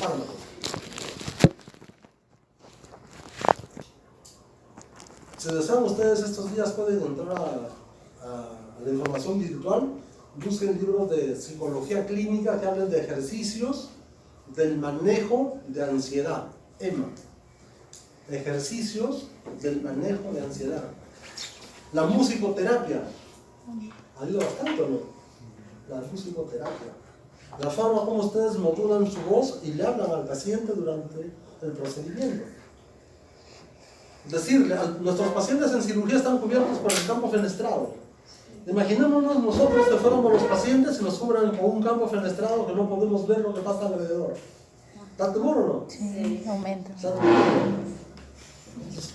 fármacos. Si desean ustedes estos días pueden entrar a la información virtual, busquen libros de psicología clínica que hablen de ejercicios del manejo de ansiedad, EMA. Ejercicios del manejo de ansiedad. La musicoterapia, ayuda bastante, ¿no? La musicoterapia. La forma como ustedes modulan su voz y le hablan al paciente durante el procedimiento. Decirle, nuestros pacientes en cirugía están cubiertos por el campo fenestrado. Imaginémonos nosotros que fuéramos los pacientes y nos cubran con un campo fenestrado que no podemos ver lo que pasa alrededor. ¿Está seguro o no? Sí, aumenta.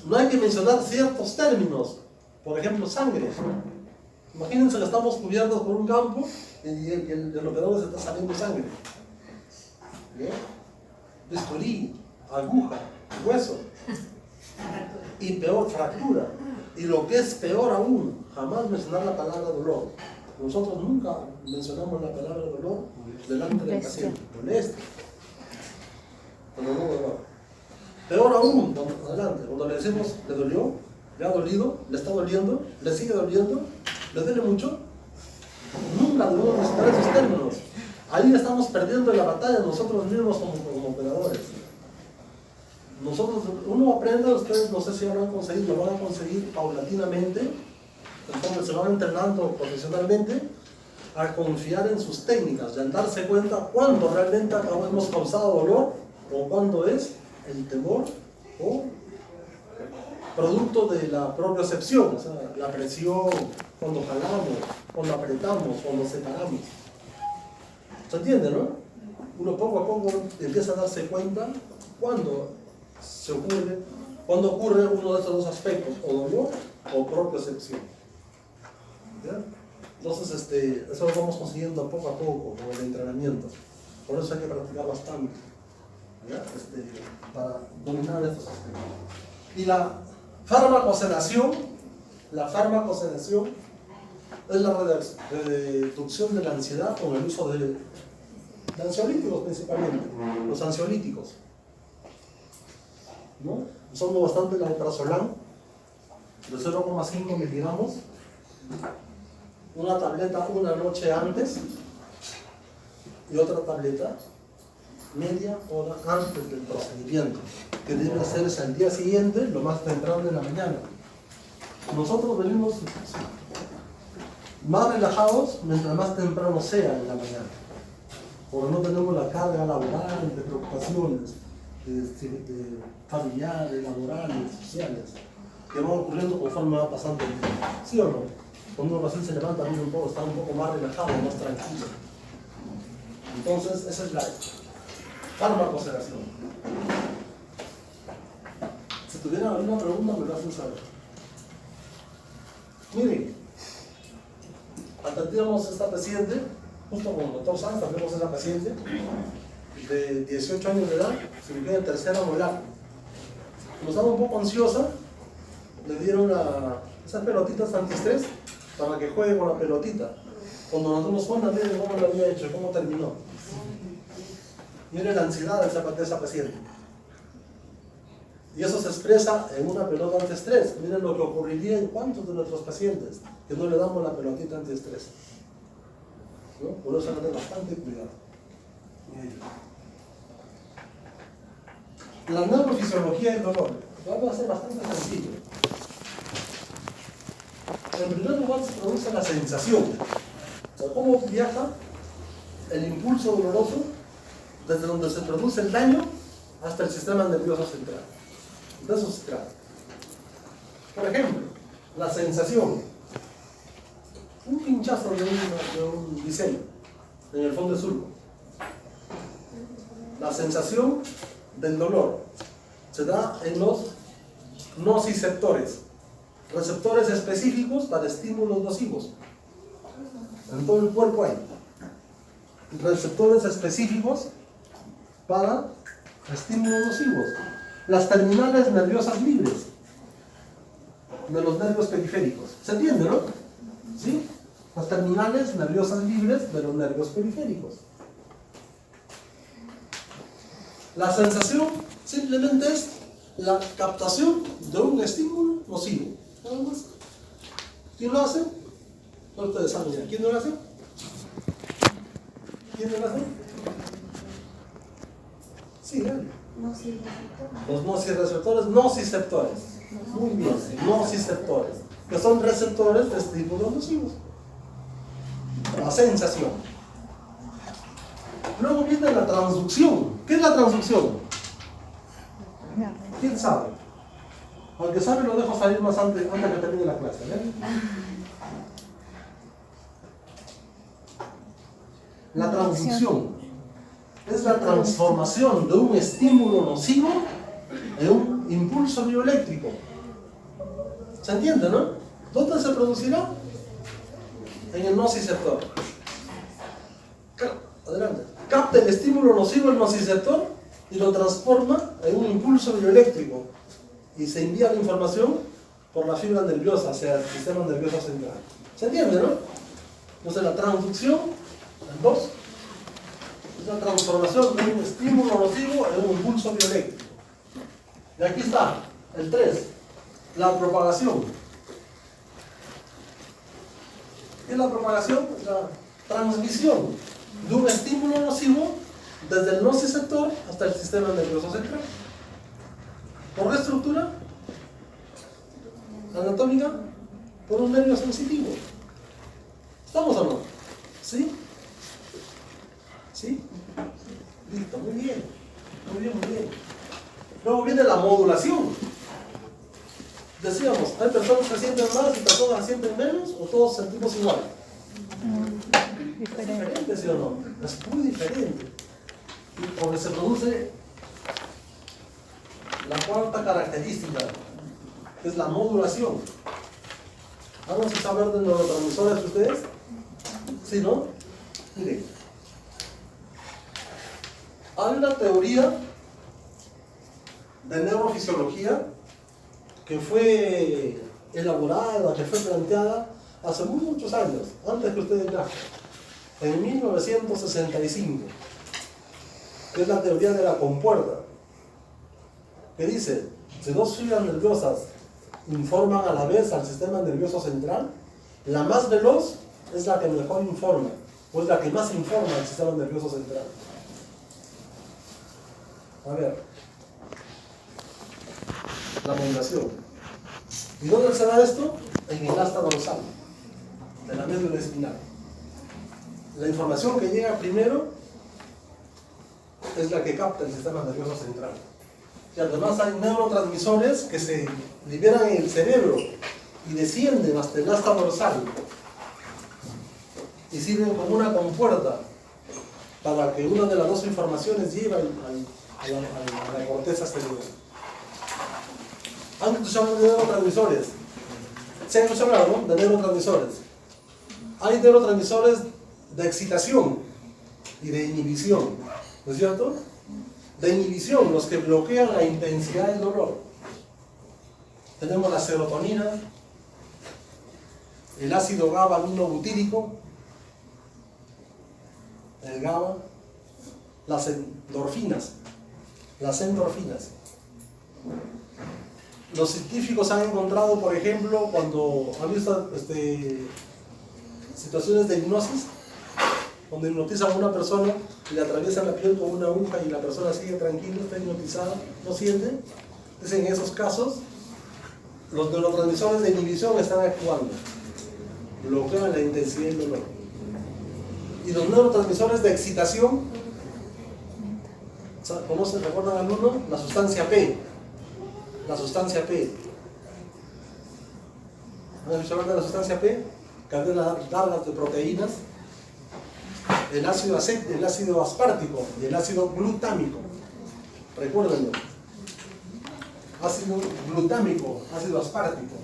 No hay que mencionar ciertos términos. Por ejemplo, sangre. Imagínense que estamos cubiertos por un campo y el operador se está saliendo sangre. ¿Bien? Bisturí, aguja, hueso. Y peor, fractura. Y lo que es peor aún, jamás mencionar la palabra dolor. Nosotros nunca mencionamos la palabra dolor delante del paciente. Molestia. Pero no dolor. Peor aún, adelante, cuando le decimos, ¿le dolió? ¿Le ha dolido? ¿Le está doliendo? ¿Le sigue doliendo? ¿Le duele mucho? Nunca debemos mencionar esos términos. Ahí estamos perdiendo la batalla nosotros mismos como operadores. Nosotros, uno aprende, ustedes no sé si lo van a conseguir, lo van a conseguir paulatinamente, entonces se van entrenando profesionalmente a confiar en sus técnicas y al darse cuenta cuándo realmente hemos causado dolor o cuándo es el temor o producto de la propiocepción, o sea, la presión, cuando jalamos, cuando apretamos, cuando separamos. ¿Se entiende, no? Uno poco a poco empieza a darse cuenta cuándo cuando ocurre uno de estos dos aspectos, o dolor o propiocepción. ¿Ya? Entonces, eso lo vamos consiguiendo poco a poco con el entrenamiento. Por eso hay que practicar bastante, ¿ya? Para dominar estos aspectos. Y la farmacosedación es la reducción de la ansiedad con el uso de ansiolíticos principalmente, los ansiolíticos. ¿No? Usamos bastante el alprazolam de 0,5 miligramos, una tableta una noche antes y otra tableta media hora antes del procedimiento, que debe hacerse al día siguiente, lo más temprano de la mañana. Nosotros venimos más relajados mientras más temprano sea en la mañana, porque no tenemos la carga laboral de preocupaciones de familiares, laborales, sociales, que van ocurriendo conforme va pasando el día. ¿Sí o no? Cuando uno recién se levanta, está un poco más relajado, más tranquilo. Entonces, esa es la farmacosedación. Si tuvieran alguna pregunta, me lo hacen saber. Miren, atendíamos a esta paciente, justo con el doctor Sanz, atendíamos a esa paciente de 18 años de edad, cirugía de tercera molar. Como estaba un poco ansiosa, le dieron esas pelotitas antiestrés para que juegue con la pelotita. Cuando nos dimos cuenta, miren cómo lo había hecho, cómo terminó. Miren la ansiedad de esa paciente. Y eso se expresa en una pelota antiestrés. Miren lo que ocurriría en cuántos de nuestros pacientes que no le damos la pelotita antiestrés. ¿No? Por eso hay que tener bastante cuidado. La neurofisiología del dolor. Va a ser bastante sencillo. En primer lugar se produce la sensación. O sea, cómo viaja el impulso doloroso desde donde se produce el daño hasta el sistema nervioso central. De eso se trata. Por ejemplo, la sensación. Un pinchazo de un diseño en el fondo del surco. La sensación del dolor se da en los nociceptores, receptores específicos para estímulos nocivos. En todo el cuerpo hay receptores específicos para estímulos nocivos. Las terminales nerviosas libres de los nervios periféricos. ¿Se entiende, no? ¿Sí? Las terminales nerviosas libres de los nervios periféricos. La sensación simplemente es la captación de un estímulo nocivo. Nada más. ¿Quién lo hace? No ustedes saben ya. ¿Quién lo hace? ¿Quién lo hace? Sí, dale. Los nociceptores, nociceptores. Muy bien, nociceptores. Que son receptores de estímulos nocivos. La sensación. Luego viene la transducción. ¿Qué es la transducción? ¿Quién sabe? Al que sabe lo dejo salir más antes que termine la clase. ¿Eh? La transducción es la transformación de un estímulo nocivo en un impulso bioeléctrico. ¿Se entiende, no? ¿Dónde se producirá? En el nociceptor. Adelante. Capta el estímulo nocivo el nociceptor y lo transforma en un impulso bioeléctrico. Y se envía la información por la fibra nerviosa hacia el sistema nervioso central. ¿Se entiende, no? Entonces la transducción, el 2, es la transformación de un estímulo nocivo en un impulso bioeléctrico. Y aquí está, el 3, la propagación. ¿Qué es la propagación? Es la transmisión de un estímulo nocivo desde el nociceptor hasta el sistema nervioso central. ¿Por qué estructura? Anatómica, por un nervio sensitivo. ¿Estamos o no? ¿Sí? ¿Sí? Listo, muy bien. Muy bien, muy bien. Luego viene la modulación. Decíamos, hay personas que sienten más y personas que sienten menos, o todos sentimos igual. Diferente, ¿sí o no? Es muy diferente. Porque se produce la cuarta característica, que es la modulación. ¿Han escuchado hablar de neurotransmisores ustedes? ¿Sí, no? Miren. Hay una teoría de neurofisiología que fue elaborada, que fue planteada hace muchos años, antes que ustedes nacieran, en 1965, que es la teoría de la compuerta, que dice, si dos fibras nerviosas informan a la vez al sistema nervioso central, la más veloz es la que mejor informa, o es la que más informa al sistema nervioso central. A ver, la modulación. ¿Y dónde se da esto? En el asta dorsal de la médula espinal. La información que llega primero es la que capta el sistema nervioso central. Y además hay neurotransmisores que se liberan en el cerebro y descienden hasta el asta dorsal y sirven como una compuerta para que una de las dos informaciones llegue a la corteza cerebral. ¿Han escuchado de neurotransmisores? ¿Se han escuchado hablar, no? De neurotransmisores. Hay neurotransmisores de excitación y de inhibición, ¿no es cierto? De inhibición, los que bloquean la intensidad del dolor. Tenemos la serotonina, el ácido GABA aminobutírico, el GABA, las endorfinas. Los científicos han encontrado, por ejemplo, cuando han visto situaciones de hipnosis, donde hipnotizan a una persona y le atraviesan la piel con una aguja y la persona sigue tranquila, está hipnotizada, no siente. Entonces, en esos casos, los neurotransmisores de inhibición están actuando, bloquean la intensidad del dolor. Y los neurotransmisores de excitación, ¿conocen, recuerdan al uno? La sustancia P. La sustancia P. ¿Han escuchado hablar de la sustancia P? Cadenas largas de proteínas. El ácido aspartico y el ácido glutámico. Recuérdenlo. Ácido glutámico, ácido aspartico.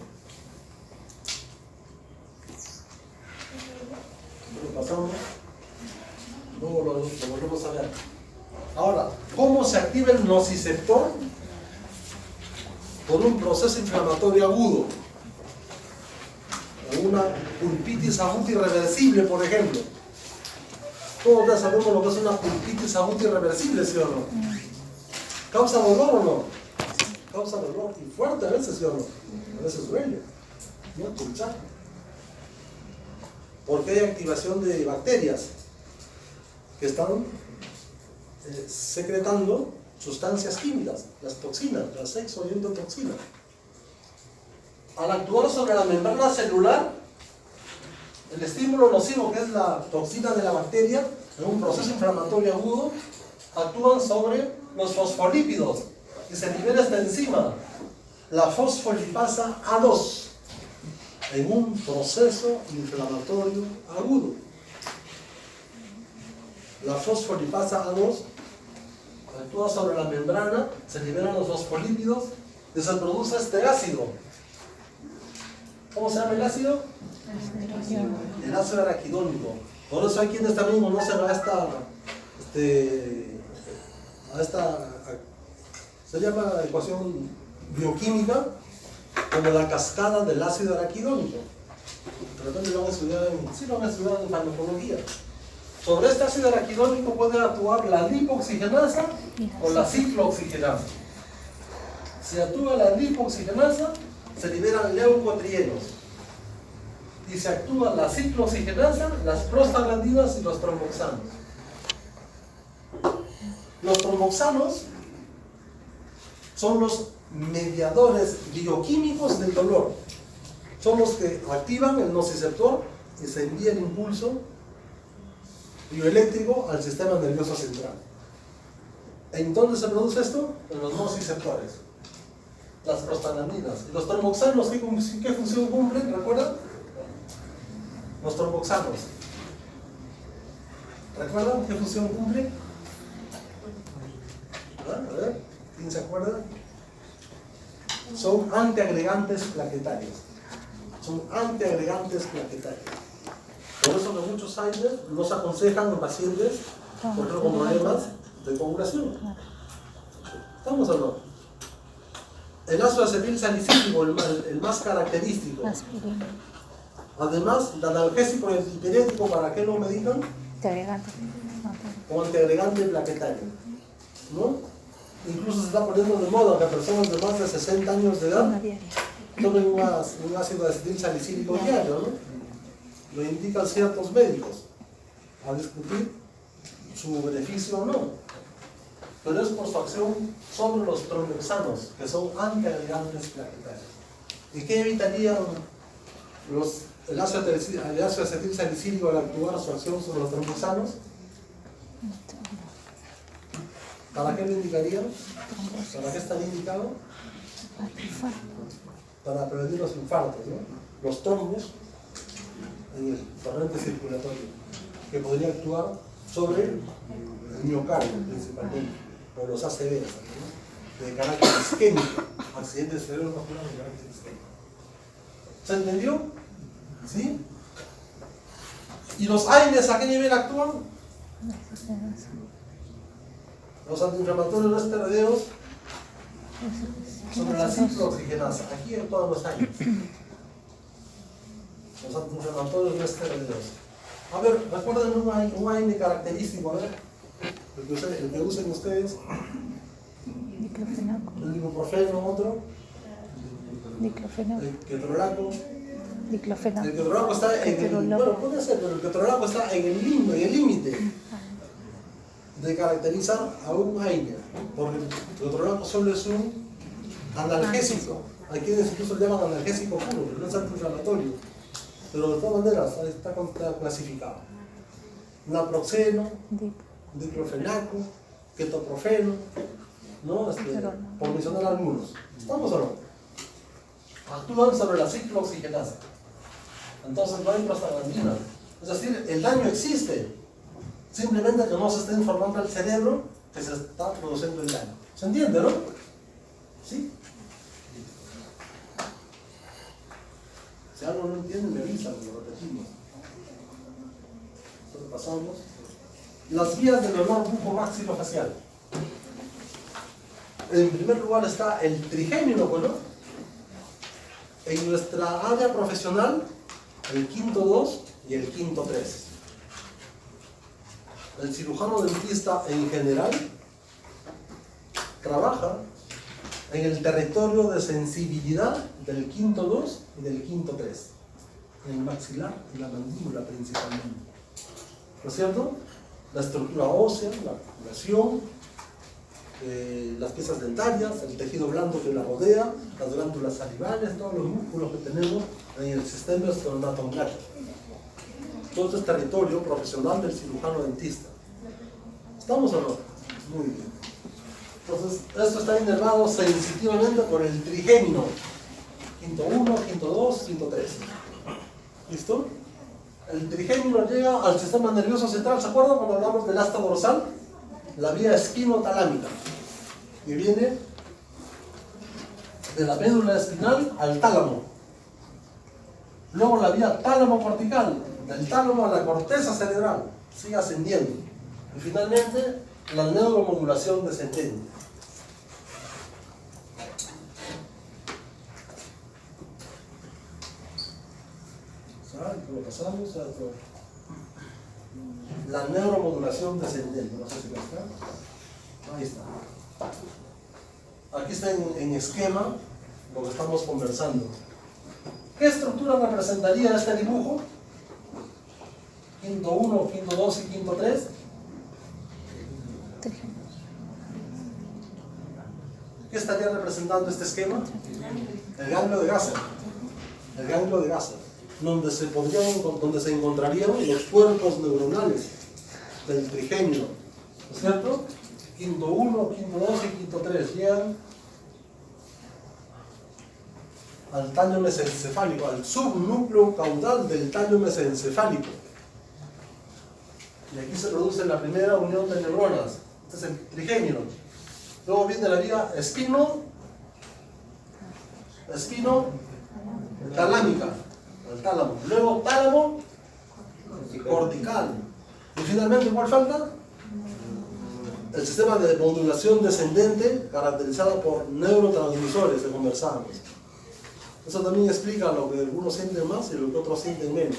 Lo pasamos. Luego lo volvemos a ver. Ahora, ¿cómo se activa el nociceptor? Por un proceso inflamatorio agudo. Una pulpitis aguda irreversible, por ejemplo. Todos ya sabemos lo que es una pulpitis aguda irreversible, ¿sí o no? ¿Causa dolor o no? Causa dolor y fuerte a veces, ¿sí o no? A veces duele. ¿No? Pinchar. Porque hay activación de bacterias que están secretando sustancias químicas, las toxinas, las 6 toxinas. Al actuar sobre la membrana celular, el estímulo nocivo, que es la toxina de la bacteria, en un proceso inflamatorio agudo, actúan sobre los fosfolípidos y se libera esta enzima, la fosfolipasa A2, en un proceso inflamatorio agudo. La fosfolipasa A2 actúa sobre la membrana, se liberan los fosfolípidos y se produce este ácido. ¿Cómo se llama el ácido? El ácido araquidónico. Por eso hay quienes también conocen a esta se llama ecuación bioquímica como la cascada del ácido araquidónico. De repente lo han estudiado en farmacología. Sobre este ácido araquidónico puede actuar la lipoxigenasa o la ciclooxigenasa. Si actúa la lipoxigenasa, se liberan leucotrienos. Y si actúa la ciclooxigenasa, las prostaglandinas y los tromboxanos. Los tromboxanos son los mediadores bioquímicos del dolor. Son los que activan el nociceptor y se envía el impulso bioeléctrico al sistema nervioso central. ¿En dónde se produce esto? En los nociceptores. Las prostaglandinas. ¿Y los tromboxanos qué función cumplen? ¿Recuerdan? Los tromboxanos. ¿Recuerdan qué función cumplen? A ver, ¿quién se acuerda? Son antiagregantes plaquetarios. Son antiagregantes plaquetarios. Por eso que muchos aires los aconsejan a pacientes, por ejemplo, con problemas de coagulación. ¿Estamos o no? El ácido acetil salicílico, el más característico. Además, el analgésico y antipirético, ¿para qué lo medican? Como antiagregante plaquetario. ¿No? Incluso se está poniendo de moda que personas de más de 60 años de edad tomen un ácido acetil salicílico diario, ¿no? Lo indican ciertos médicos a discutir su beneficio o no. Pero es por su acción sobre los tromboxanos, que son antiagregantes plaquetarios. ¿Y qué evitarían el ácido acetil salicílico al actuar su acción sobre los tromboxanos? ¿Para qué lo indicarían? ¿Para qué están indicados? Para prevenir los infartos, ¿no? Los trombos en el torrente circulatorio, que podría actuar sobre el miocardio principalmente, o los ACVs, ¿no? De carácter isquémico, accidentes cerebrovasculares de carácter isquémico. ¿Se entendió? ¿Sí? ¿Y los AINES a qué nivel actúan? Los antiinflamatorios no esteroideos sobre la ciclooxigenasa. Aquí actúan los AINES. Los antiinflamatorios no esteroideos. A ver, recuerden un AINE característico, a ver, el que usen ustedes. El ibuprofeno, otro. El ketorolaco. El ketorolaco está en el, bueno, puede ser, pero el ketorolaco está en el límite de caracterizar a un AINE, porque el ketorolaco solo es un analgésico. Hay quienes incluso lo llaman analgésico puro, pero no es antiinflamatorio. Pero de todas maneras está clasificado. Naproxeno, diclofenaco, ketoprofeno, ¿no? Por mencionar algunos. ¿Estamos o no? Actúan sobre la ciclooxigenasa. Entonces no hay prostaglandina. Es decir, el daño existe. Simplemente que no se está informando al cerebro que se está produciendo el daño. ¿Se entiende, no? ¿Sí? Si algo no entienden, me avisan, lo repetimos. Entonces pasamos. Las vías del dolor bucomaxilofacial. En primer lugar está el trigémino, ¿no? En nuestra área profesional, el quinto 2 y el quinto 3. El cirujano dentista en general trabaja en el territorio de sensibilidad del quinto 2 y del quinto 3, en el maxilar y la mandíbula principalmente. ¿No es cierto? La estructura ósea, la articulación, las piezas dentarias, el tejido blando que la rodea, las glándulas salivales, todos los músculos que tenemos en el sistema esternocleidomastoideo. Todo este es territorio profesional del cirujano dentista. ¿Estamos o no? Muy bien. Entonces, esto está inervado sensitivamente por el trigémino. Quinto 1, quinto 2, quinto 3. ¿Listo? El trigémino llega al sistema nervioso central. ¿Se acuerdan cuando hablamos del asta dorsal? La vía espinotalámica. Y viene de la médula espinal al tálamo. Luego la vía tálamo-cortical, del tálamo a la corteza cerebral, sigue ascendiendo. Y finalmente, la neuromodulación descendente. Lo pasamos a todo. La neuromodulación descendente. No sé si está. Ahí está. Aquí está en esquema lo que estamos conversando. ¿Qué estructura representaría este dibujo? Quinto 1, quinto 2 y quinto 3. ¿Qué estaría representando este esquema? El ganglio de Gasser. El ganglio de Gasser, donde se encontrarían los cuerpos neuronales del trigémino. ¿No es cierto? Quinto 1, quinto 2 y quinto 3 llegan al tallo mesencefálico, al subnúcleo caudal del tallo mesencefálico. Y aquí se produce la primera unión de neuronas. Este es el trigémino. Luego viene la vía talámica, al tálamo. Luego tálamo cortical. Y finalmente, ¿cuál falta? El sistema de modulación descendente caracterizado por neurotransmisores que conversábamos. Eso también explica lo que algunos sienten más y lo que otros sienten menos.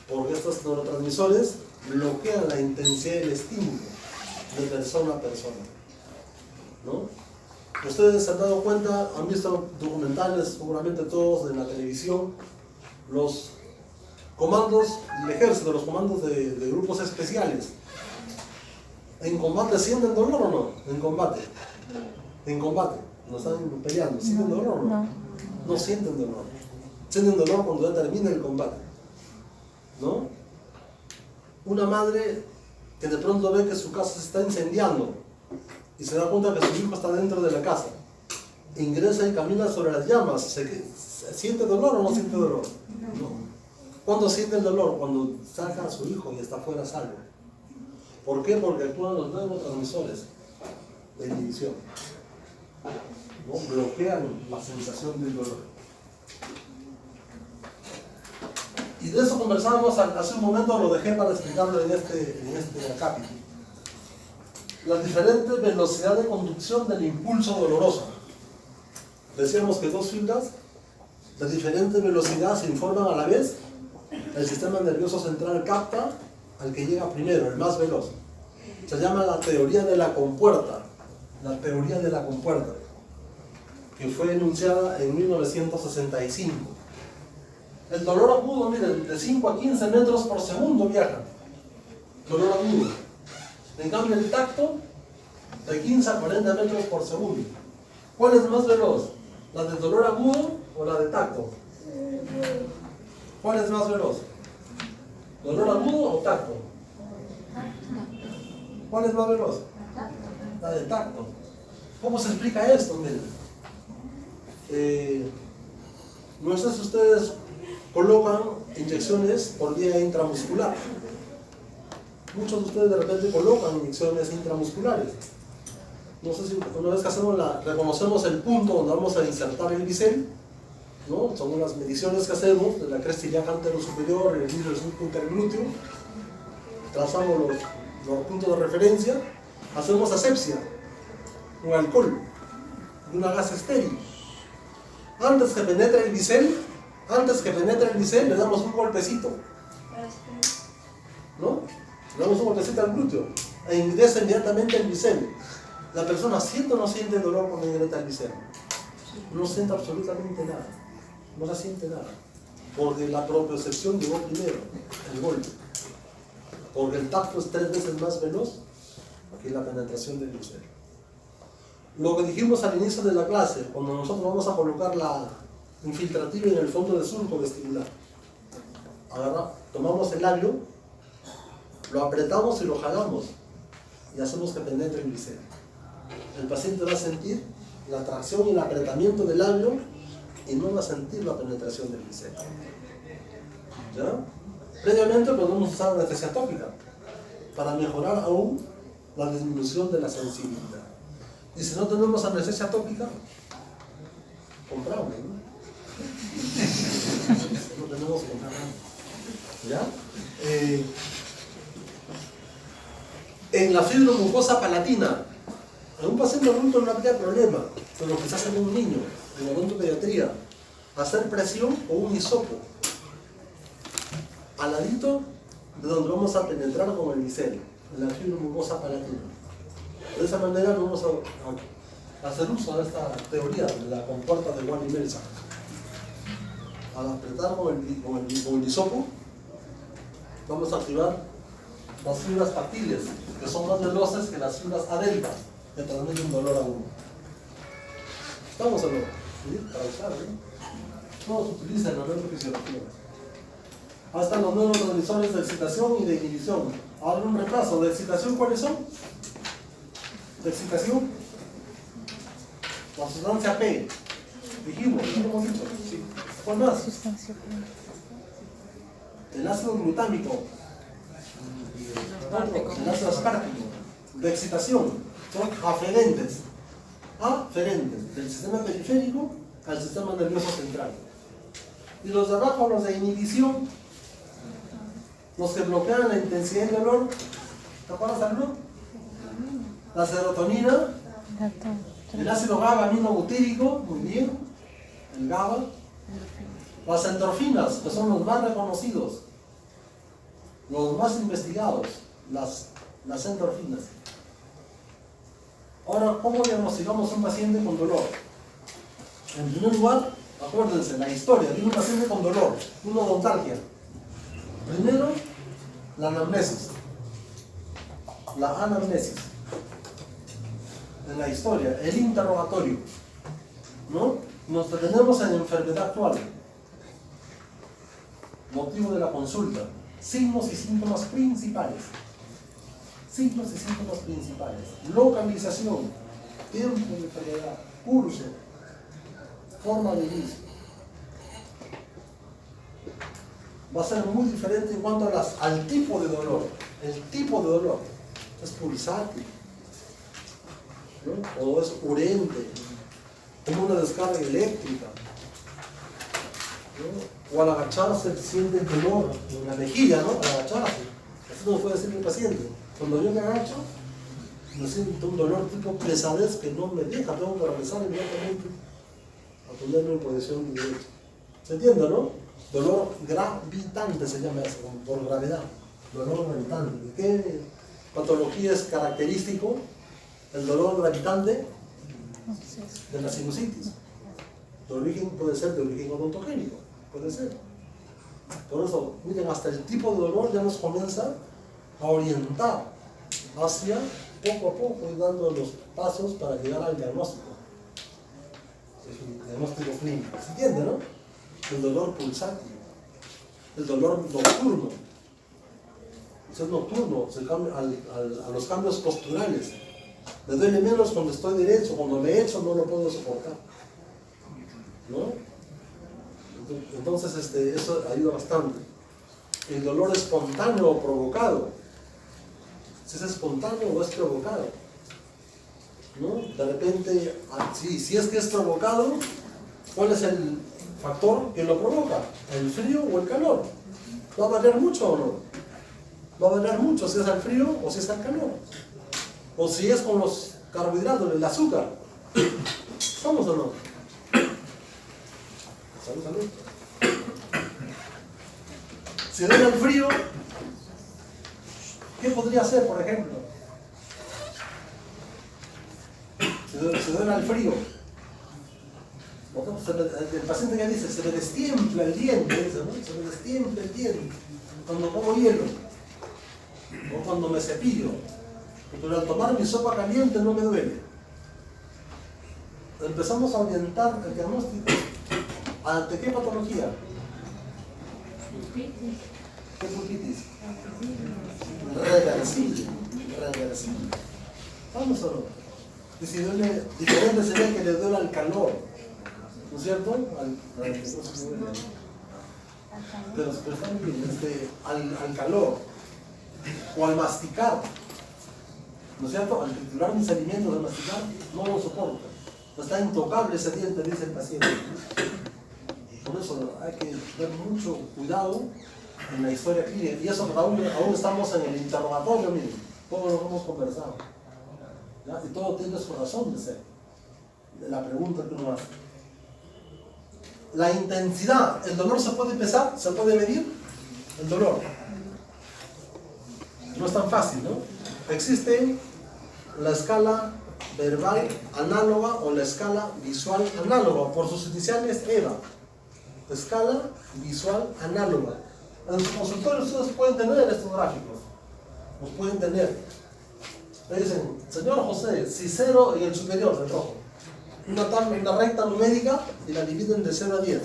Porque estos neurotransmisores bloquean la intensidad del estímulo de persona a persona. ¿No? Ustedes se han dado cuenta, han visto documentales, seguramente todos en la televisión, los comandos del ejército, los comandos de grupos especiales. ¿En combate sienten dolor o no? En combate. En combate. No están peleando. ¿Sienten dolor o no? No sienten dolor. Sienten dolor cuando ya termina el combate. ¿No? Una madre que de pronto ve que su casa se está incendiando y se da cuenta que su hijo está dentro de la casa. Ingresa y camina sobre las llamas. ¿Siente dolor o no siente dolor? No. ¿Cuándo siente el dolor? Cuando saca a su hijo y está fuera salvo. ¿Por qué? Porque actúan los neurotransmisores de inhibición. ¿No? Bloquean la sensación del dolor. Y de eso conversábamos hace un momento, lo dejé para explicarlo en este capítulo. La diferente velocidad de conducción del impulso doloroso. Decíamos que dos fibras de diferente velocidad se informan a la vez. El sistema nervioso central capta al que llega primero, el más veloz. Se llama la teoría de la compuerta. La teoría de la compuerta, que fue enunciada en 1965. El dolor agudo, miren, de 5 a 15 metros por segundo viaja. Dolor agudo. En cambio, el tacto, de 15 a 40 metros por segundo. ¿Cuál es más veloz? ¿La de dolor agudo o la de tacto? ¿Cuál es más veloz? ¿Dolor agudo o tacto? ¿Cuál es más veloz? La de tacto. ¿Cómo se explica esto? Miren. No sé si ustedes colocan inyecciones por vía intramuscular. Muchos de ustedes de repente colocan inyecciones intramusculares. No sé si una vez que reconocemos el punto donde vamos a insertar el bisel, ¿no? Son unas mediciones que hacemos de la cresta ilíaca antero superior y el índice interglúteo. Trazamos los puntos de referencia, hacemos asepsia con alcohol y una gasa estéril. Antes que penetre el bisel, le damos un golpecito, ¿no? Le damos un golpecito al glúteo e ingresa inmediatamente el bisel. ¿La persona siente o no siente dolor cuando ingresa al visero? No siente absolutamente nada. No se siente nada. Porque la propiocepción llegó primero, el golpe. Porque el tacto es 3 veces más veloz que la penetración del visero. Lo que dijimos al inicio de la clase, cuando nosotros vamos a colocar la infiltrativa en el fondo del surco vestibular. Tomamos el labio, lo apretamos y lo jalamos y hacemos que penetre el visero. El paciente va a sentir la tracción y el apretamiento del labio y no va a sentir la penetración del visero. ¿Ya? Previamente podemos usar anestesia tópica para mejorar aún la disminución de la sensibilidad. Y si no tenemos anestesia tópica, compramos, ¿no? No tenemos que comprar. ¿Ya? En la fibromucosa palatina, en un paciente adulto no habría problema, pero quizás en un niño, en la odontopediatría, hacer presión o un hisopo al ladito de donde vamos a penetrar con el visero, en la fibromucosa palatina. De esa manera vamos a hacer uso de esta teoría de la compuerta de Wally-Melzer. Al apretar con el hisopo, vamos a activar las fibras táctiles, que son más veloces que las fibras adénticas, que transmiten dolor a uno. ¿Estamos o no? ¿Sí? Para usar, ¿no? Todos utilizan la neurofisiología. Ahí están los neurotransmisores de excitación y de inhibición. Ahora un repaso. ¿De excitación cuáles son? De excitación. La sustancia P. Dijimos, ¿no lo hemos dicho? Sí. ¿Cuál más? El ácido glutámico. El ácido ascárbico. De excitación. Son aferentes. Aferentes. Del sistema periférico al sistema nervioso central. Y los de abajo, los de inhibición, los que bloquean la intensidad del dolor. ¿Te acuerdas del dolor? La serotonina, el ácido GABA aminobutírico, muy bien, el GABA. Las endorfinas, que son los más reconocidos, los más investigados, las endorfinas. Ahora, ¿cómo diagnosticamos un paciente con dolor? En primer lugar, acuérdense, la historia de un paciente con dolor, una odontalgia. Primero, la anamnesis. La anamnesis. En la historia, el interrogatorio. ¿No? Nos detenemos en enfermedad actual. Motivo de la consulta. Signos y síntomas principales. Signos y síntomas principales. Localización. Tiempo de enfermedad. Curso. Forma de inicio. Va a ser muy diferente en cuanto al tipo de dolor. El tipo de dolor es pulsátil, ¿no? O es urente, como una descarga eléctrica, ¿no? O al agacharse siente el dolor en la mejilla, ¿no? Al agacharse. Eso no puede decir el paciente. Cuando yo me agacho, me siento un dolor tipo pesadez que no me deja, tengo que regresar inmediatamente a ponerme en posición derecha. ¿Se entiende, no? Dolor gravitante se llama eso, por gravedad. Dolor gravitante. ¿De qué patología es característico el dolor gravitante? De la sinusitis. De origen, puede ser de origen odontogénico, puede ser. Por eso, miren, hasta el tipo de dolor ya nos comienza a orientar hacia, poco a poco, ir dando los pasos para llegar al diagnóstico. Es un diagnóstico clínico. ¿Se entiende, no? El dolor pulsátil, el dolor nocturno. Eso es nocturno, a los cambios posturales. Me duele menos cuando estoy derecho, cuando me echo no lo puedo soportar, ¿no? Entonces eso ayuda bastante. El dolor espontáneo o provocado. Si es espontáneo o es provocado, ¿no? De repente, si es que es provocado, ¿cuál es el factor que lo provoca? ¿El frío o el calor? ¿Va a variar mucho o no? Va a variar mucho si es al frío o si es al calor. O si es con los carbohidratos, el azúcar. ¿Estamos o no? Salud, salud. Si duele el frío, ¿qué podría hacer, por ejemplo? se duele al frío. El paciente que dice, se me destiempla el diente, dice, ¿no? Se me destiempla el diente cuando como hielo o cuando me cepillo, pero al tomar mi sopa caliente no me duele. Empezamos a orientar el diagnóstico ante qué patología. ¿Qué pulpitis? Reversible. ¿Vamos o no? Y si duele, diferente sería que le duele al calor, ¿no es cierto? Pero está muy bien, al calor o al masticar, ¿no es cierto? Al triturar mis alimentos, al masticar, no lo soporto. Está intocable ese diente, dice el paciente. Por eso hay que tener mucho cuidado en la historia clínica. Y eso aún estamos en el interrogatorio, miren, todo lo que hemos conversado. ¿Ya? Y todo tiene su razón de ser, de la pregunta que uno hace. La intensidad, ¿el dolor se puede pesar? ¿Se puede medir? El dolor. No es tan fácil, ¿no? Existe la escala verbal análoga o la escala visual análoga, por sus iniciales EVA. Escala visual análoga. En su consultorio ustedes pueden tener estos gráficos. Los pueden tener. Le dicen, señor José, si 0 en el superior, el rojo. Una recta numérica y la dividen de 0 a 10.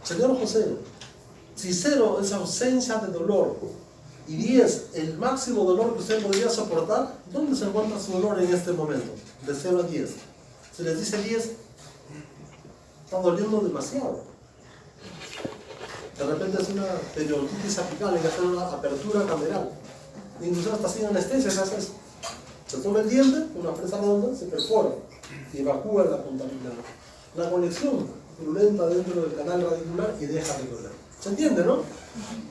Señor José, si 0 es ausencia de dolor y 10 el máximo dolor que usted podría soportar, ¿dónde se encuentra su dolor en este momento? De 0 a 10. Si les dice 10, está doliendo demasiado. De repente es una periodontitis apical, hay que hacer una apertura cameral. Incluso hasta sin anestesia se hace eso. Se toma el diente, una presa redonda, se perfora y evacúa la conexión purulenta dentro del canal radicular y deja de doler. ¿Se entiende, no?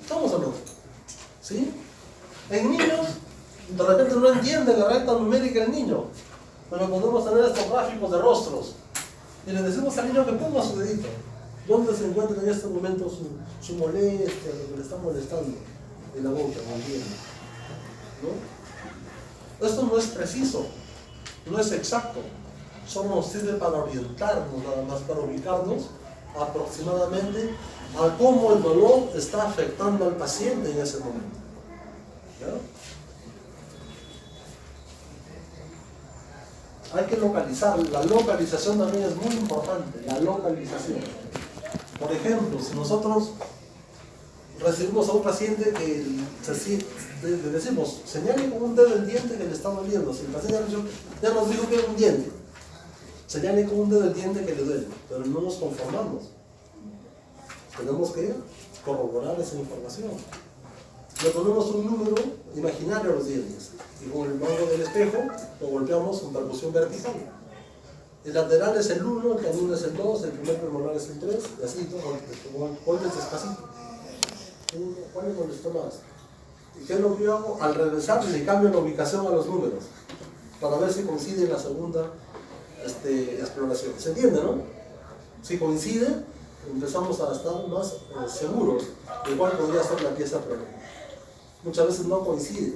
¿Estamos o no? ¿Sí? En niños, de repente no entiende la recta numérica del niño, pero podemos tener estos gráficos de rostros y le decimos al niño que ponga su dedito. ¿Dónde se encuentra en este momento su molestia, lo que le está molestando en la boca, en el diente? ¿No? Esto no es preciso, no es exacto, solo nos sirve para orientarnos, nada más para ubicarnos aproximadamente a cómo el dolor está afectando al paciente en ese momento. ¿Ya? Hay que localizar, la localización también es muy importante, la localización. Por ejemplo, si nosotros recibimos a un paciente que le decimos, señale con un dedo el diente que le está doliendo. Si el paciente ya nos dijo que era un diente, señale con un dedo el diente que le duele, pero no nos conformamos. Tenemos que corroborar esa información. Le ponemos un número imaginario a los dientes y con el mango del espejo lo golpeamos con percusión vertical. El lateral es el 1, el canino es el 2, el primer premolar es el 3, y así, golpes despacito. ¿Cuál me molestó más? ¿Y qué es lo que yo hago? Al regresar le cambio la ubicación a los números para ver si coincide en la segunda exploración. ¿Se entiende, no? Si coincide, empezamos a estar más seguros de cuál podría ser la pieza problema. Muchas veces no coincide.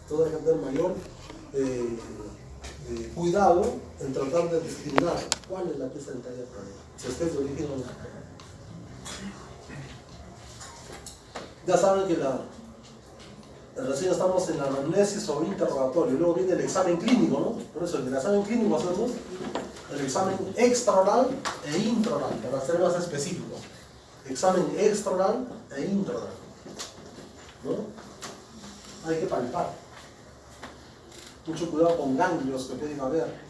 Entonces hay que tener mayor cuidado en tratar de discriminar cuál es la pieza dentaria problema. Si es de origen o no. Ya saben que recién estamos en la anamnesis o interrogatorio, luego viene el examen clínico, ¿no? Por eso en el examen clínico hacemos el examen extraoral e intraoral, para ser más específicos. Examen extraoral e intraoral, ¿no? Hay que palpar. Mucho cuidado con ganglios que pueden haber.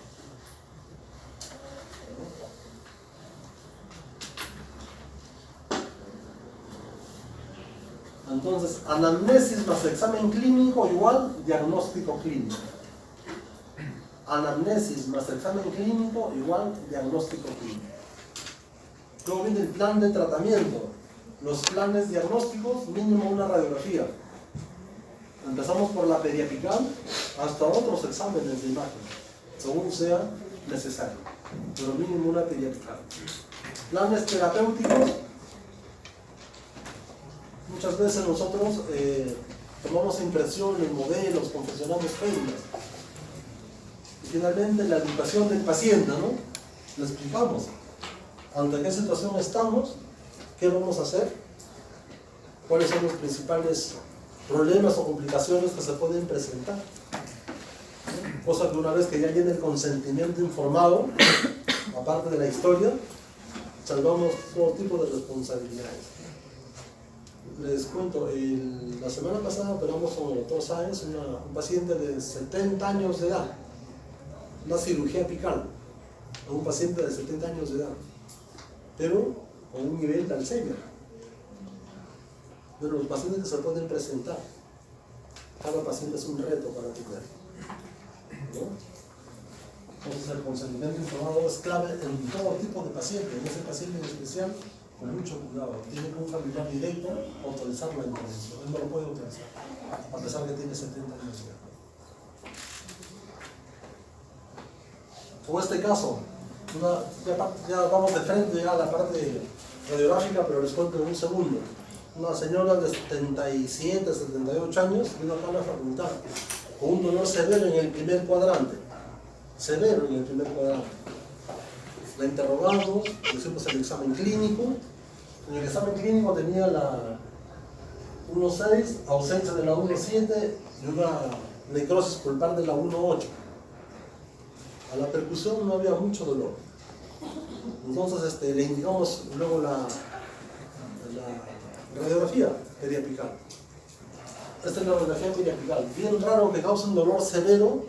Entonces, anamnesis más examen clínico igual diagnóstico clínico. Anamnesis más examen clínico igual diagnóstico clínico. Luego viene el plan de tratamiento. Los planes diagnósticos, mínimo una radiografía. Empezamos por la periapical hasta otros exámenes de imagen, según sea necesario. Pero mínimo una periapical. Planes terapéuticos. Muchas veces nosotros tomamos impresiones, modelos, confeccionamos fórmulas. finalmente la educación del paciente, ¿no? Le explicamos ante qué situación estamos, qué vamos a hacer, cuáles son los principales problemas o complicaciones que se pueden presentar. Cosa que una vez que ya viene el consentimiento informado, aparte de la historia, salvamos todo tipo de responsabilidades. Les cuento, la semana pasada operamos con el doctor Sáenz un paciente de 70 años de edad, una cirugía apical a un paciente de 70 años de edad, pero con un nivel de Alzheimer. Pero los pacientes que se pueden presentar, cada paciente es un reto para atender, ¿no? Entonces el consentimiento informado es clave en todo tipo de pacientes, en ese paciente en especial, con mucho cuidado. Tiene que un familiar directo autorizar la intervención, él no lo puede autorizar, a pesar que tiene 70 años de edad. Como este caso, ya vamos de frente ya a la parte radiográfica, pero les cuento en un segundo. Una señora de 77, 78 años vino acá a la facultad con un dolor severo en el primer cuadrante. Severo en el primer cuadrante. La interrogamos, le hicimos el examen clínico. En el examen clínico tenía la 1.6, ausencia de la 1.7 y una necrosis pulpar de la 1.8. A la percusión no había mucho dolor. Entonces le indicamos luego la radiografía periapical. Esta es la radiografía periapical. Bien raro que cause un dolor severo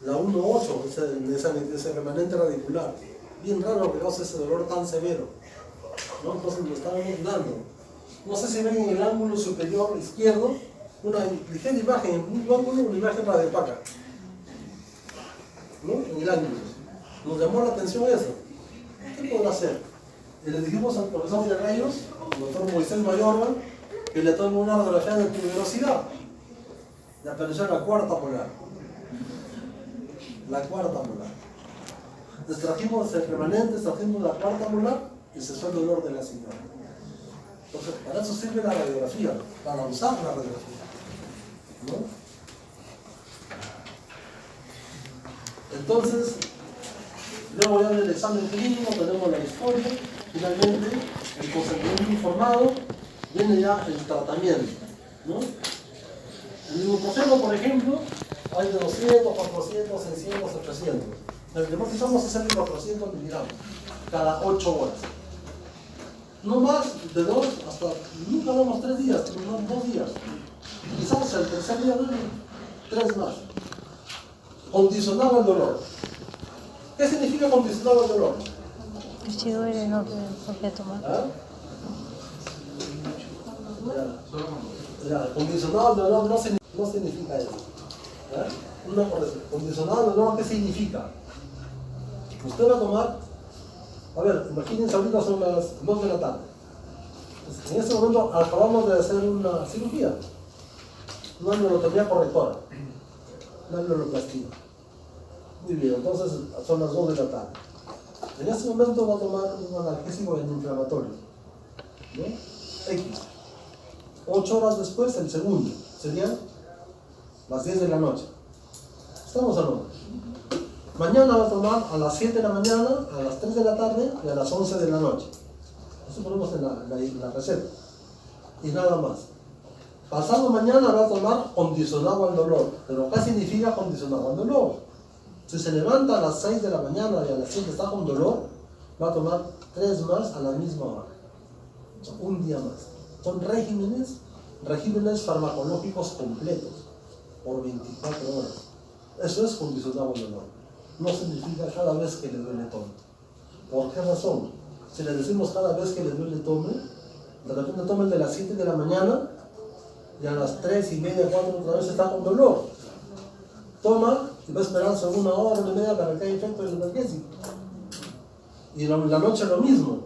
la 1.8, ese remanente radicular. Bien raro que cause ese dolor tan severo, ¿no? Entonces lo estábamos dando. No sé si ven en el ángulo superior izquierdo una ligera imagen, en un ángulo, una imagen radiopaca, ¿no? En el ángulo. Nos llamó la atención eso. ¿Qué podrá hacer? Y le dijimos al profesor de rayos, el doctor Moisés Mayorga, que le tome una radiografía de tuberosidad. Y apareció la cuarta molar. La cuarta molar. Extrajimos el remanente, extrajimos la cuarta molar y cesó el dolor de la señora. Entonces, para eso sirve la radiografía, para usar la radiografía, ¿no? Entonces, luego ya del examen clínico tenemos la historia, finalmente el consentimiento informado, viene ya el tratamiento, ¿no? El ibuprofeno, por ejemplo, hay de 200, 400, 600, 800. El que más usamos es el de 400 miligramos cada 8 horas. No más de 2 hasta, nunca damos 3 días, sino 2 días. Quizás el tercer día 3 más. Condicionar el dolor. ¿Qué significa condicionar el dolor? Si duele, no podría tomar. ¿Ah? Condicionado el dolor no significa eso. ¿Ah? Una corrección. Condicionado el dolor, ¿qué significa? Usted va a tomar, a ver, imagínense, ahorita son las 2 de la tarde. En este momento acabamos de hacer una cirugía, una neurotomía correctora, una neuroplastia. Muy bien, entonces son las 2 de la tarde. En este momento va a tomar un analgésico antiinflamatorio, ¿no? X. 8 horas después, el segundo, serían las 10 de la noche. ¿Estamos o no? Mañana va a tomar a las 7 de la mañana, a las 3 de la tarde y a las 11 de la noche. Eso ponemos en la receta. Y nada más. Pasado mañana va a tomar condicionado al dolor. ¿Pero qué significa condicionado al dolor? Si se levanta a las 6 de la mañana y a las 7 está con dolor, va a tomar 3 más a la misma hora. O sea, un día más. Son regímenes farmacológicos completos por 24 horas. Eso es condicionado al dolor. No significa cada vez que le duele tome. ¿Por qué razón? Si le decimos cada vez que le duele tome, de repente toma el de las 7 de la mañana y a las 3 y media, 4 otra vez está con dolor. Toma y va a esperarse 1 hora, 1 y media para que haya efecto del analgésico. Y la noche lo mismo.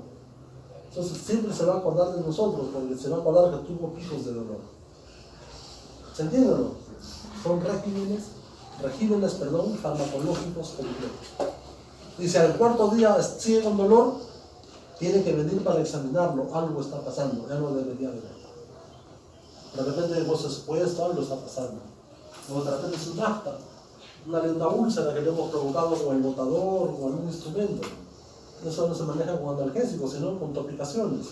Entonces siempre se va a acordar de nosotros, porque se va a acordar que tuvo picos de dolor. ¿Se entiende o no? Son regímenes farmacológicos completos. Y si al cuarto día sigue con dolor, tiene que venir para examinarlo. Algo está pasando, ya no debería haber. De repente hemos expuesto, algo está pasando. O de repente es un afta. una lenta úlcera que le hemos provocado con el botador o con algún instrumento. Eso no se maneja con analgésicos, sino con topicaciones,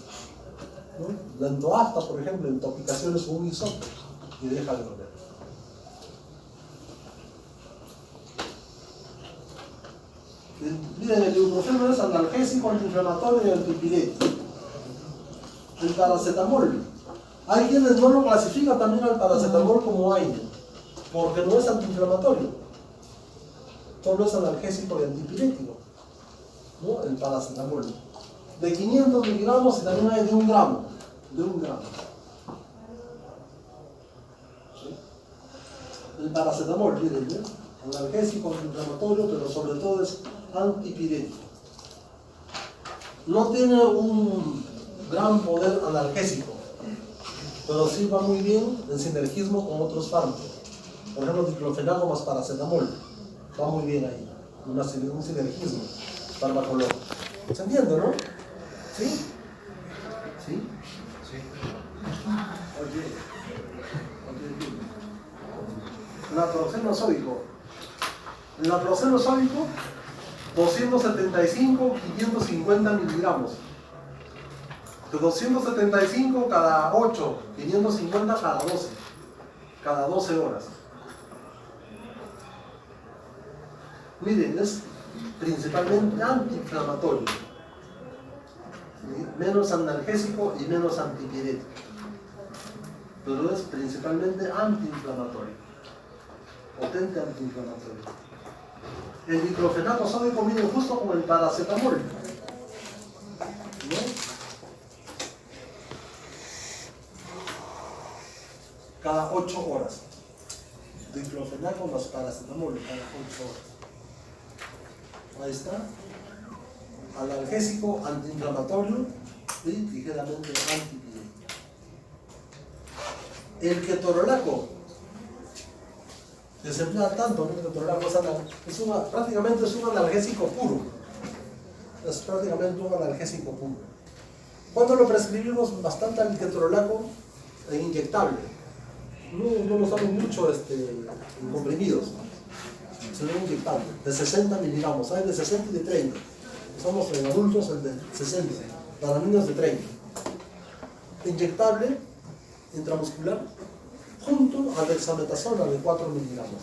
¿no? La endoafta, por ejemplo, en topicaciones con un hisopo y deja de doler. Miren, el ibuprofeno es analgésico, antiinflamatorio y antipirético. El paracetamol. Hay quienes no lo clasifican también al paracetamol como AINE, porque no es antiinflamatorio, solo es analgésico y antipirético, ¿no? El paracetamol. De 500 miligramos y también hay de 1 gramo. De 1 gramo. ¿Sí? El paracetamol, miren, ¿eh? Analgésico, antiinflamatorio, pero sobre todo es antipirético. No tiene un gran poder analgésico, pero sí va muy bien en sinergismo con otros fármacos. Por ejemplo, diclofenaco más paracetamol. Va muy bien ahí. Un sinergismo farmacológico. ¿Se entiende, no? ¿Sí? ¿Sí? Sí. Naproxeno sódico. El naproxeno sódico, 275, 550 miligramos. De 275 cada 8, 550 cada 12 horas. Miren, es principalmente antiinflamatorio, menos analgésico y menos antipirético, pero es principalmente antiinflamatorio, potente antiinflamatorio. El diclofenaco sódico mide justo como el paracetamol, ¿no? Cada 8 horas. Diclofenaco más paracetamol cada 8 horas. Ahí está. Analgésico, antiinflamatorio y ligeramente antipirético. El ketorolaco, que se emplea tanto, ¿no? El ketorolaco prácticamente es un analgésico puro. Es prácticamente un analgésico puro. Cuando lo prescribimos bastante al ketorolaco inyectable. No lo usamos mucho en comprimidos, sino inyectable, de 60 miligramos, hay de 60 y de 30. Usamos en adultos el de 60, para niños de 30. Inyectable, intramuscular, junto al dexametasona de 4 miligramos.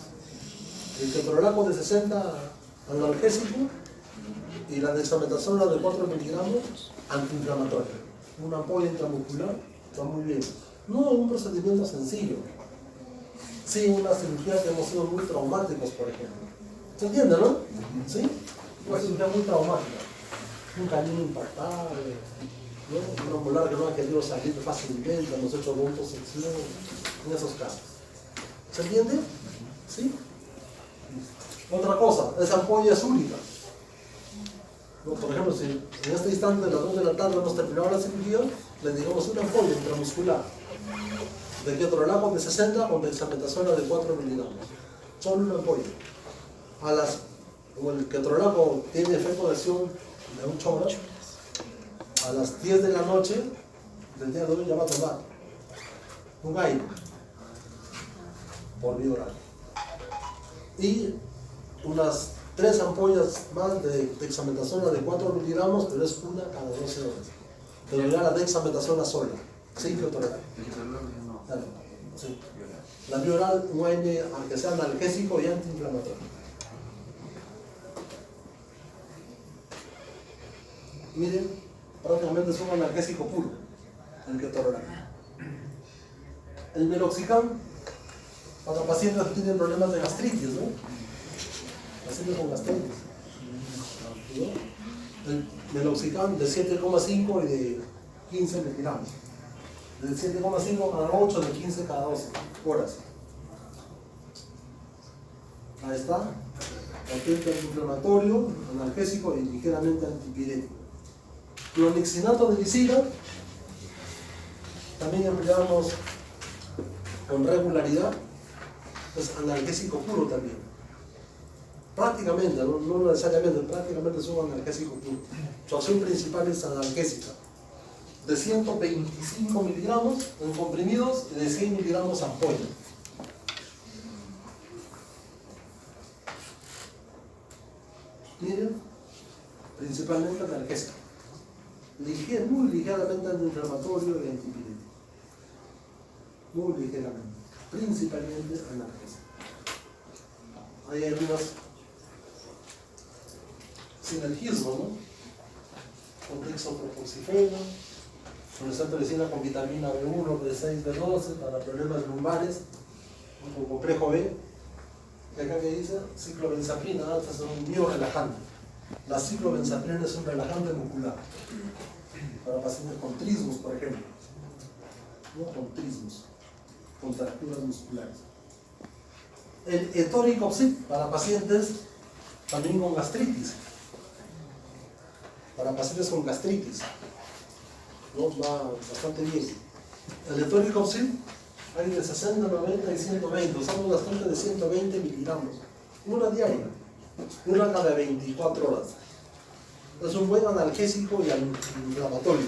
El ketorolaco de 60 analgésico y la dexametasona de 4 miligramos antiinflamatoria. Una ampolla intramuscular, está muy bien. No un procedimiento sencillo. Sí, una cirugía que hemos sido muy traumáticos, por ejemplo. ¿Se entiende, no? ¿Sí? Una cirugía muy traumática. Un canino impactable, ¿no? Una molar que no ha querido salir fácilmente, hemos hecho liposección, en esos casos. ¿Se entiende? ¿Sí? Otra cosa, esa ampolla es única. ¿No? Por ejemplo, si en este instante de las 2 de la tarde hemos terminado la cirugía, le digamos una ampolla intramuscular de ketorolaco de 60 con dexametasona de 4 miligramos. Solo una ampolla. Como el ketorolaco tiene efecto de acción de 8 horas, a las 10 de la noche del día de hoy ya va a tomar un aire por vía oral. Y unas 3 ampollas más de dexametasona de 4 miligramos, pero es una cada 12 horas. Pero ya la dexametasona sola, sin ketorolaco. Sí. La vía oral, un AINE que sea analgésico y antiinflamatorio. Miren, prácticamente es un analgésico puro, el ketorolaco. El meloxicam, para pacientes que tienen problemas de gastritis, ¿no? Pacientes con gastritis, ¿no? El meloxicam de 7,5 y de 15 miligramos. De 7,5 cada 8, de 15 cada 12 horas. Ahí está. Potente antiinflamatorio, analgésico y ligeramente antipirético. Clonixinato de lisina, también empleamos con regularidad, es analgésico puro también. Prácticamente, no necesariamente, prácticamente es un analgésico puro. Su acción principal es analgésica. De 125 miligramos en comprimidos y de 100 miligramos ampolla. Miren, principalmente analgésico. Muy ligeramente antiinflamatorio y antipirético. Muy ligeramente. Principalmente analgésico. Hay algunos sinergismos, ¿no? Con dextropropoxifeno, con centrolicina con vitamina B1, B6, B12 para problemas lumbares, con complejo B. Y acá que dice ciclobenzaprina, es un biorelajante. La ciclobenzaprina es un relajante muscular para pacientes con trismus, por ejemplo, no con trismus, contracturas musculares. El etoricopsid para pacientes también con gastritis, para pacientes con gastritis, ¿no? Va bastante bien. El etoricopsid hay de 60, 90 y 120, usamos bastante de 120 miligramos, una diaria, una cada 24 horas. Es un buen analgésico y antiinflamatorio.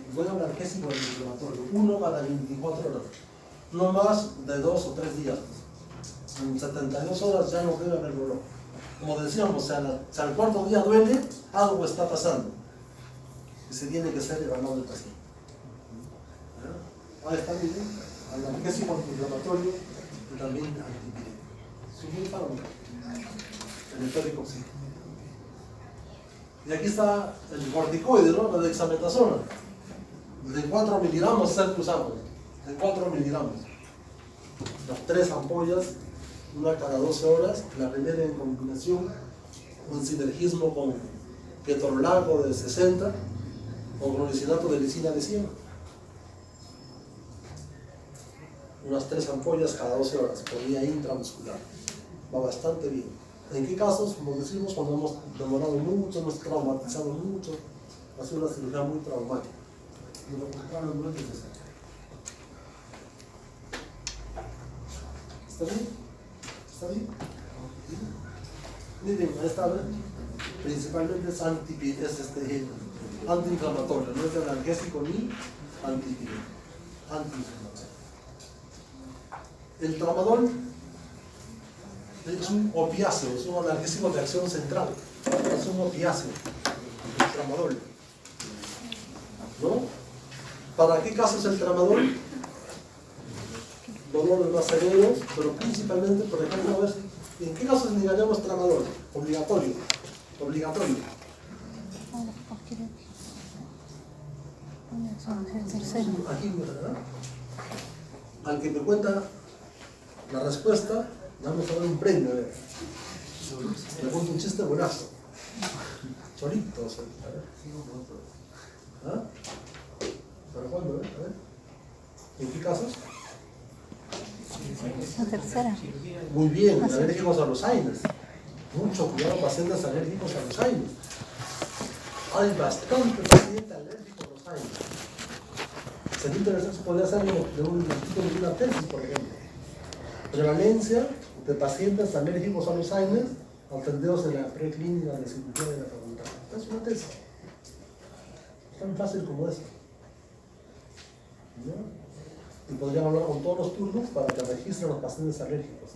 Un buen analgésico y antiinflamatorio, uno cada 24 horas. No más de 2 o 3 días. En 72 horas ya no debe haber dolor. Como decíamos, si al cuarto día duele, algo está pasando. Y se tiene que ser evaluado el paciente. Ahí está, miren, analgésico antiinflamatorio y también antipirético. Es un buen fármaco. El etoricopsid. Y aquí está el corticoide, ¿no? La dexametasona. De 4 miligramos es el que usamos. De 4 miligramos. Las 3 ampollas, una cada 12 horas. La primera en combinación, un sinergismo con ketorolaco de 60 o cloricinato de lisina de 100. Unas 3 ampollas cada 12 horas por vía intramuscular. Va bastante bien. ¿En qué casos? Como decimos, cuando hemos demorado mucho, hemos traumatizado mucho, ha sido una cirugía muy traumática. Y lo contrario no es necesario. ¿Está bien? ¿Está bien? Miren, esta vez principalmente es antiinflamatorio, no es analgésico ni antipirético. Antiinflamatorio. El tramadol es un opiáceo, es un analgésico de acción central. Es un opiáceo, el tramadol. ¿No? ¿Para qué casos el tramadol? Dolores más severos, pero principalmente, por ejemplo, a ver, ¿en qué casos negaríamos tramadol? Obligatorio. Obligatorio. Aquí, ¿verdad? Al que me cuenta la respuesta, vamos a dar un premio, a ver. Le cuento un chiste buenazo. Choritos, a ver. ¿Ah? ¿Para cuándo? A ver. ¿En qué casos? La tercera. Muy bien, alérgicos a los AINES. Mucho cuidado, pacientes alérgicos a los AINES. Hay bastante paciente alérgico a los AINES. Sería interesante, podría ser de un título de una tesis, por ejemplo. Prevalencia de pacientes alérgicos a los AINES atendidos en la preclínica de cirugía de la facultad. Es una tesis. Tan fácil como eso. ¿No? Y podrían hablar con todos los turnos para que registren los pacientes alérgicos.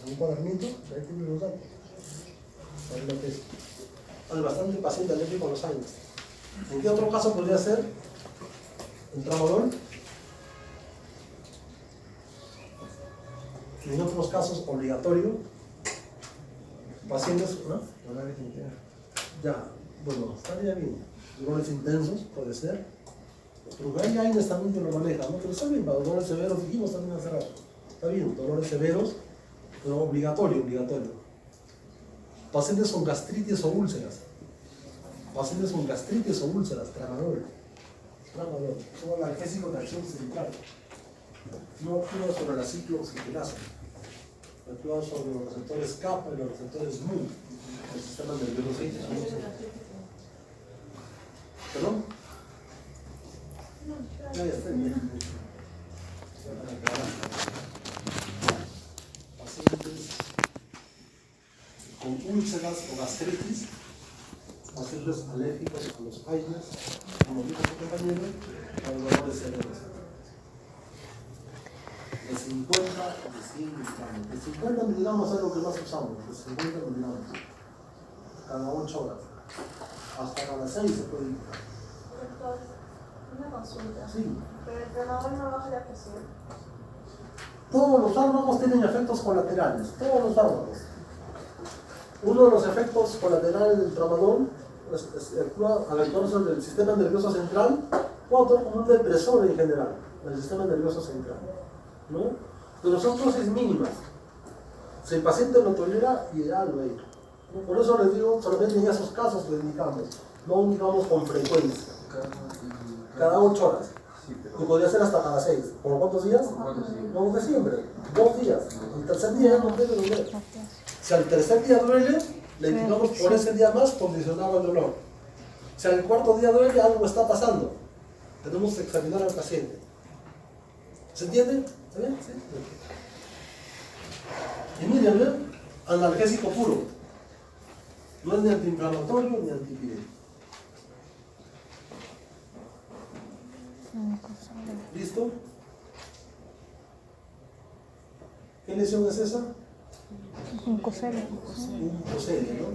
En un cuadernito, ahí tienen los datos. Ahí lo que es. Hay bastante paciente alérgico a los AINES. ¿En qué otro caso podría ser? ¿El tramadol? En otros casos, obligatorio. Pacientes, ¿no? Ya, bueno, estaría bien. Dolores intensos, puede ser. Porque hay AINES también que lo manejan, ¿no? Pero está bien, para dolores severos, dijimos también hace rato. Está bien, dolores severos, pero obligatorio. Pacientes con gastritis o úlceras. Pacientes con gastritis o úlceras, tramadol. Son analgésicos de acción central. No actúa sobre la ciclooxigenasa. Actúa sobre los receptores kappa y los receptores mu. El sistema nervioso. ¿Perdón? Ya está bien. Pacientes con úlceras o gastritis, pacientes alérgicos a los AINES, como dijo su compañero, a los dolores severos. De 50 a 100 miligramos. De 50 miligramos es lo que más usamos, de 50 miligramos. cada 8 horas. Hasta cada 6 se puede indicar. Doctor, una consulta. Sí. Pero el tramadol no baja la presión. Todos los fármacos tienen efectos colaterales, todos los fármacos. Uno de los efectos colaterales del tramadol actúa al actuar sobre el sistema nervioso central o actúa como un depresor en general del sistema nervioso central, ¿no? Pero son dosis mínimas. Si el paciente lo tolera, ideal, ¿no? Por eso les digo, solamente en esos casos lo indicamos, no indicamos con frecuencia. Cada 8 horas. Y podría ser hasta cada 6. ¿Por cuántos días? No, de siempre. 2 días. El tercer día no debe doler. Si al tercer día duele, le indicamos por ese día más condicionado al dolor. Si al cuarto día duele, algo está pasando. Tenemos que examinar al paciente. ¿Se entiende? ¿Está bien? ¿Sí? Y miren, ¿ven? Analgésico puro. No es ni antiinflamatorio ni antiepidémico. ¿Listo? ¿Qué lesión es esa? Un cosele. Un cosele, ¿no?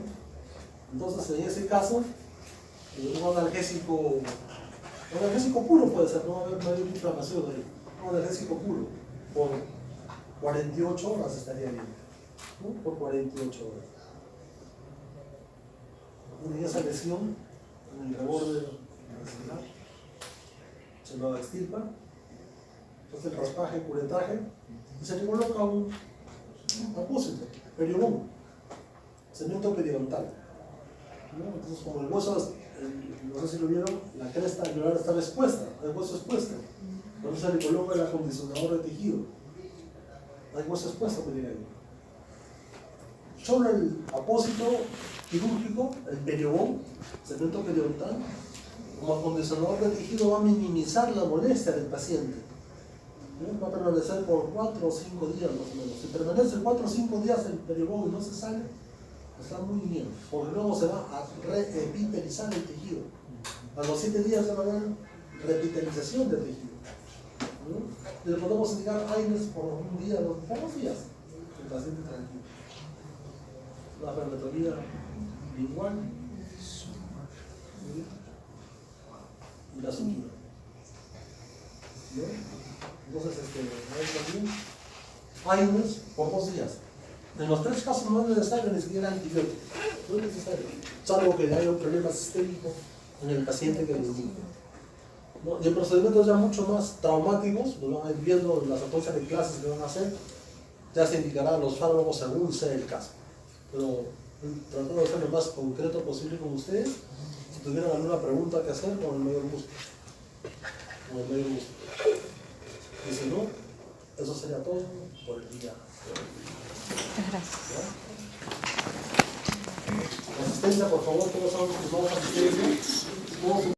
Entonces, en ese caso, un analgésico puro puede ser, no hay inflamación ahí. Un analgésico puro, por 48 horas estaría bien, ¿no? Por 48 horas. Tienen esa lesión en el reborde celular, se lo extirpa, entonces el raspaje, curetaje, y se le coloca un apósito, periodón, cemento periodontal, ¿no? Entonces, como el hueso, no sé si lo vieron, la cresta anular estaba expuesta, el hueso expuesto, entonces se le coloca el acondicionador de tejido, hay hueso expuesto que diga ahí. Sobre el apósito quirúrgico, el periodón, cemento periodontal, como acondicionador de tejido va a minimizar la molestia del paciente. Va a permanecer por 4 o 5 días más o menos. Si permanece 4 o 5 días el periodón y no se sale, está muy bien, porque luego se va a reepitelizar el tejido. A los 7 días se va a haber reepitelización del tejido. ¿No? Le podemos indicar AINES por un día, por 2 días, el paciente tranquilo. La fermetoría lingual y la sutura. ¿No? Entonces, AINES por 2 días. En los 3 casos no es necesario ni siquiera antibiótico. No es necesario. Salvo que haya un problema sistémico en el paciente que lo indica. ¿No? Y en procedimientos ya mucho más traumáticos, lo van a ir viendo en las autopsias de clases que van a hacer, ya se indicarán los fármacos según sea el caso. Pero tratando de ser lo más concreto posible con ustedes, si tuvieran alguna pregunta que hacer, con el mayor gusto. Con el mayor gusto. Y si no, eso sería todo por el día. Gracias. ¿Ya? Asistencia, por favor, todos son sus nuevos asistentes.